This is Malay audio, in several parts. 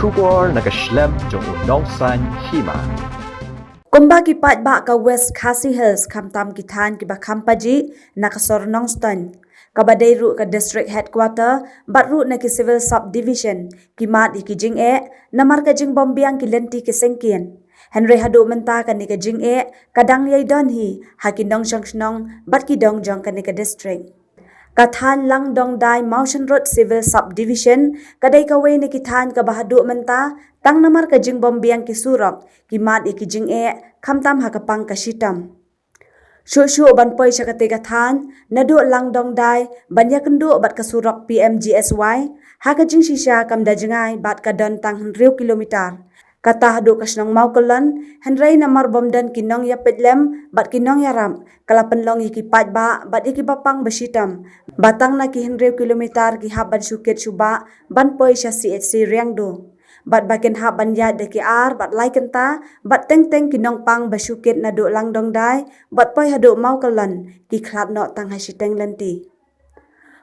Shubor nakaslem jong unongsan hima. Kumba ki pat ba ka West Khasi Hills kamtam ki than ki ba khampaji nakasor nongstan kabadai ru ka district headquarter bat ru na ki civil subdivision ki mat ki jing e namar ka jing bombiang ki lenti ki sengkien Henry hadu menta ka ni ka jing e kadang yai don hi hakin dong jong snong bat ki dong jong ka ni ka district Kathan lang dong dai Mountain Road Civil Subdivision kadai kawai ni kithan ka bahadu menta tang namar ka jing bombiang ki surok ki mat ki jing e khamtam hakapang ka sitam Shushu ban poi sakate kathan nadu lang dong dai banya kendu bat ka surok PMGSY haka jing shisha kam da jingai bat ka don tang 100 kilometer kata hadu kasnong maukolan henry namar bomdan kinong ya petlem bat kinong ya ram kalapan long iki pat ba bat iki bapang basitam batang na ki 100 kilometer ki haban sukit suba ban poi sya CHC riangdo bat bakin haban ya de ki ar bat lai kenta bat teng teng kinong pang basukit nadu lang dong dai bat poi hadu maukolan ki khlat no tang hasiteng lenti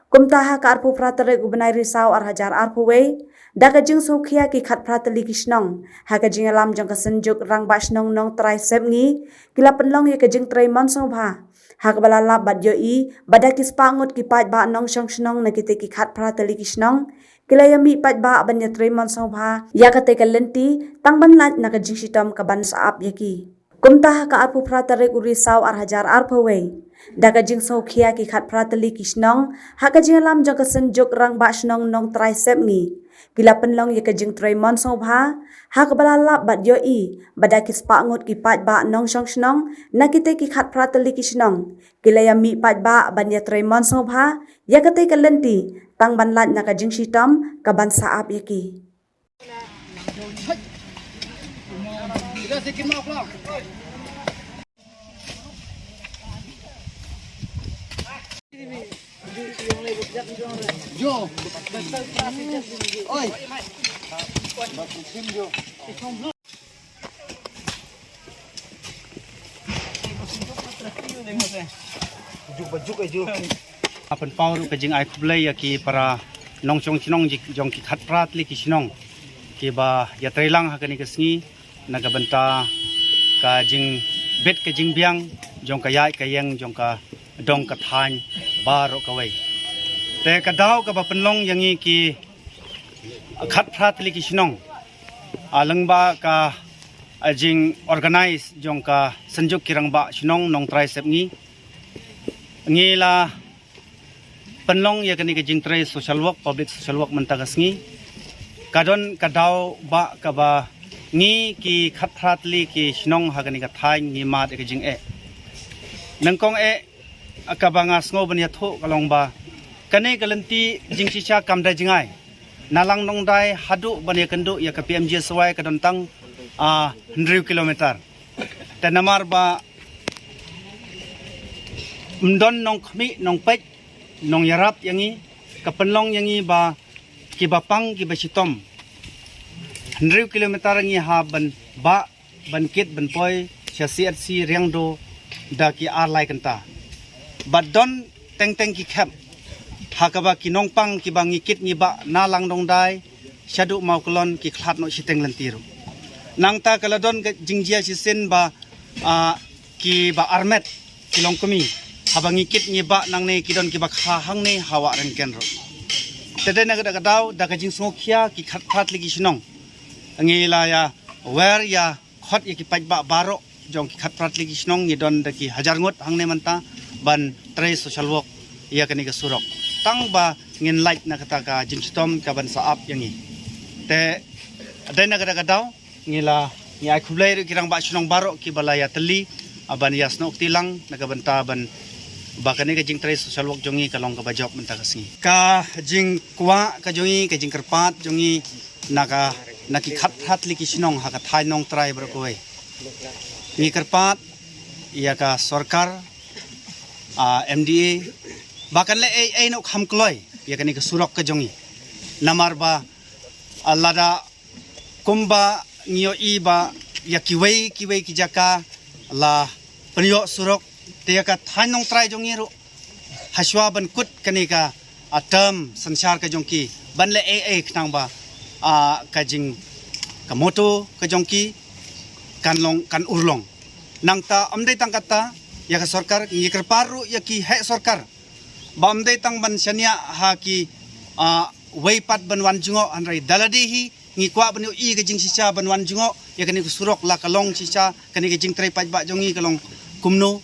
Kumtaha ka arpu pratare gubernai risau ar hajar arpu wei daga jing sokhia ki khat pratali kisnong haka jing alam jong ka senjuk rang basnong nong trai sep ngi kila penlong ye ka jing trai monsong bha hak balala bat yo i badak ki spangut ki pat ba nong shong snong na kite ki khat pratali kisnong kila yami pat ba ban ya trai monsong bha ya ka te ka lenti tang ban lat na ka jing sitam ka ban saap yaki Kumtaha ka arpu pratare urisau ar hajar arpu wei daga jing sokhia ki khat pratali kisnong haka jing alam jong ka senjuk rang basnong nong trai sep ngi kila penlong ye ka jing trai monsong bha hak balala bat yo i badak ki spangut ki pat ba nong shong snong na kite ki khat pratali kisnong kila yami pat ba ban ya trai monsong bha ya ka te ka lenti tang ban lat na ka jing sitam ka ban saap yaki Yo. Oi. Baju aja. Apan pauru ka jing ai khublai ya ki para nongchong chinong jong ki khat prat li ki chinong ki ba ya trailang ha ka ni ka sngi naga banta ka jing bet ka jing biang jong ka yai ka yang jong ka dong ka than ba ro ka wei te ka daw ka ba penlong yangi ki khat prat li ki chinong alang ba ka jing organize jong ka sanjuk kirang ba chinong nong trai sep ngi la penlong ya kani ka jing trai social work public social work menta ka sngi kadon kadaw ba ka ba ngi ki khat prat li ki chinong ha kani ka thai ngi ma de ka jing e nangkong e akabanga sngo ban ya tho kalong ba kane galanti jing sisha kam da jingai nalang nong dai hadu ban ya kandu ya ka PMG swai ka dontang 100 kilometer ta namar ba mdon nong khmi nong pek nong yarap yangi ka penlong yangi ba ki bapang ki basitom 100 kilometer ngi ha ban kit ban poi CHC riangdo da ki ar lai kanta but don teng teng ki khap hakaba ki nongpang ki bangi kit ngi ba na lang dong dai shadu mauklon ki khlat no siteng lantiru nangta kaladon jingjia sisin ba ki ba armet ki longkomi habangi kit ngi ba nang ne ki don ki ba kha hang ne hawa ren kenro tede na ga daw da ka jing sokhia ki khat khat ligi sinong ngi la ya wer ya khot ya ki paj ba baro jong ki khat prat ligi sinong ngi don da ki hajar ngot hang ne manta ban trai social work ya kani ka surok tang ba ngin light na kata ka jimstom ka ban saap yangi te adai na ga daw ngila ngi ai khublai kirang ba sinong baro ki balaya teli aban yasno tilang nagabanta ban bakane ka jing trai social work jongi kalong ka bajok menta kasi ka jing kwa ka jongi ka jing kerpat jongi naka naki khat khat li ki sinong ha ka thai nong trai bro koi ni kerpat ia ka sarkar MDA bahkan le no kham kloi ya kani ka surok ka jongi namar ba alada kumba ngio i ba ya kiwei ki jaka la penyo surok te ka thanong trai jongi ro haswa ban kut kani ka term sansar ka jongki ban le knang ba ka jing ka moto ka jongki kan urlong nang ta amdai tang kata ya ka sarkar ki kerparu ya ki he sarkar ba amdai tang ban sania ha ki weipat banwan jungo anrai daladihi ngi kwa banu I ka jing sisa banwan jungo ya kani ku surok la kalong sisa kani ka jing trai paj ba jongi kalong kumno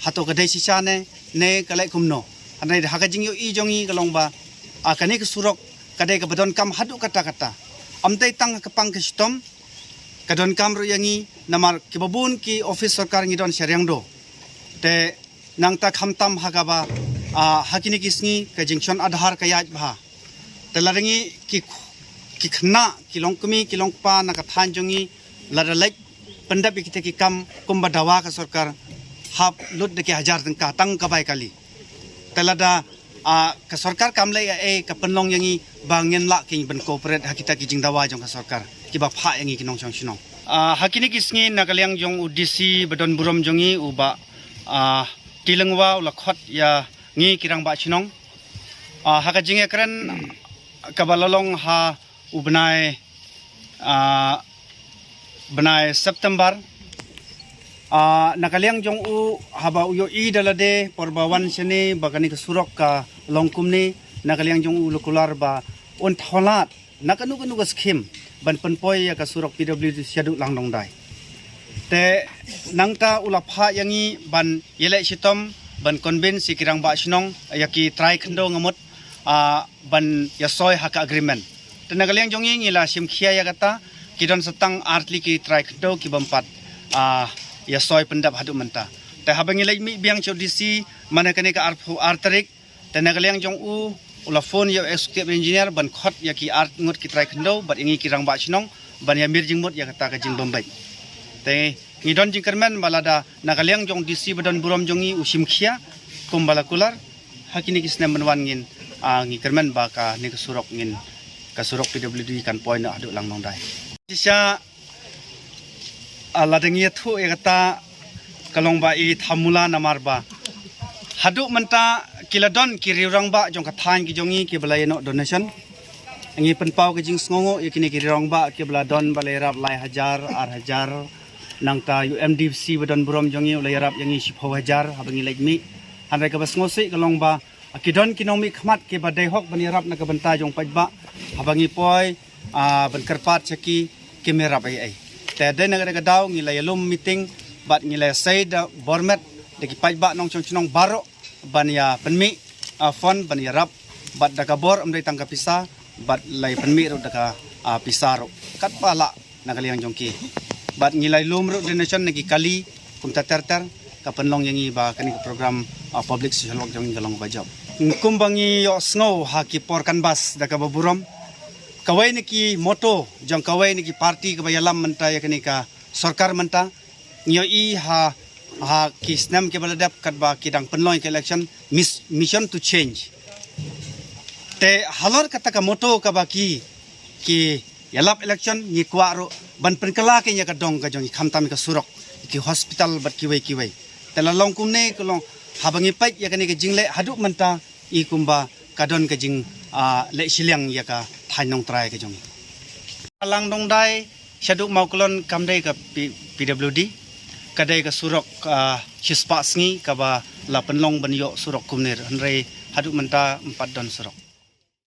hato ka dai sisa ne kalai kumno anrai ha ka jing yo I jongi kalong ba kani ku surok kadai ka badon kam hadu kata-kata amdai tang ka pang ka stom kadon kam ru yangi namar kibabun ki office sarkar ngi don seryang do te nang ta khamtam hagaba hakini kisngi ka jingshon adhar ka yaj bha telaringi ki khna kilongkumi kilongpa na ka thanjongi ladalek pendap kita ki kam kumba dawa ka sarkar hap lut de ki hajar tengka tang ka bai kali telada ka sarkar kamle ka penlong yangi bangin la ki ben corporate hakita ki jing dawa jong ka sarkar ki ba pha yangi ki nong chong sinong hakini kisngi nakaliang jong udisi badon burom jongi uba tilengwa ulakhot ya ngi kirang ba sinong haka jinge kren kabalolong ha ubnai benai September nakaliang jong u haba uyo I dalade porbawan sini bagani kesurok ka longkum ni nakaliang jong u lukular ba on tholat nakanu skim ban penpoi ya kasurok PWD syadu langdong dai te nangta ulapha yangi ban yele sitom ban convince sikirang ba sinong yaki try khendo ngamut ban yasoy haka agreement te nakaliang jong ngila simkhia ya kata kidon setang artli ki try khendo ki bampat yasoy pendap hadu menta te habangi lek mi biang chodisi mana kani ka artarik te nakaliang jong u ula phone ya executive engineer ban khot ya ki art ngot ki try khendo bat ingi kirang ba sinong ban ya mir jingmut ya kata ka jing bombay te ngidon jingkermen balada nakaliang jong disi badon burom jongi usim khia kumbala kular hakini kisna menwan ngin ngikermen ba ka ni kasurok ngin kasurok PWD kan point na adu lang nong dai sisa aladeng ye thu e kata kalong ba I thamula namar ba hadu menta kiladon kirirang ba jong kathan ki jongi ki balai no donation ngi penpau ki jing sngongo yakini kirirang ba ki baladon balai rap lai hajar ar hajar nangta UMDC badon burom jongi ulai rap yangi 10,000 habangi lekmi hanrai ka basngosi kalong ba kidon kinomi khmat ke badai hok bani rap na ka banta jong pajba habangi poi ban karpat chaki kamera ai te de na ka daw ngilai lum meeting bat ngilai said bormet de ki pajba nong chong chinong baro ban ya penmi fon ban ya rap bat da kabor amdai tangka pisa bat lai penmi ro da pisaro kat pala nakaliang jongki bat ngilai lum ro donation nagi kali kum ter ka penlong yangi ba kani program public social work jong galong bajab kumbangi yo snow haki por kanbas da ka baburom kawai niki moto jong kawai niki party ka bayalam menta ya kani ka sarkar menta nyo I ha kisnam ke baladap katba kidang penlong ke election mission to change te halor kata ka moto ka baki ki yalap election ni kwaro ban penkala ke nya ka dong ka jong khamtam ka surok ki hospital bat kiwai te lalong kumne kolong habangi pai ya kani ke jingle hadu menta I kumba kadon ka jing le siliang ya ka thainong trai ka jong alang dong dai syadu mau kolon kamdai ka PWD kadai ka surok sispa sngi ka ba la penlong banyo surok kumner hanrei hadu menta 4 don surok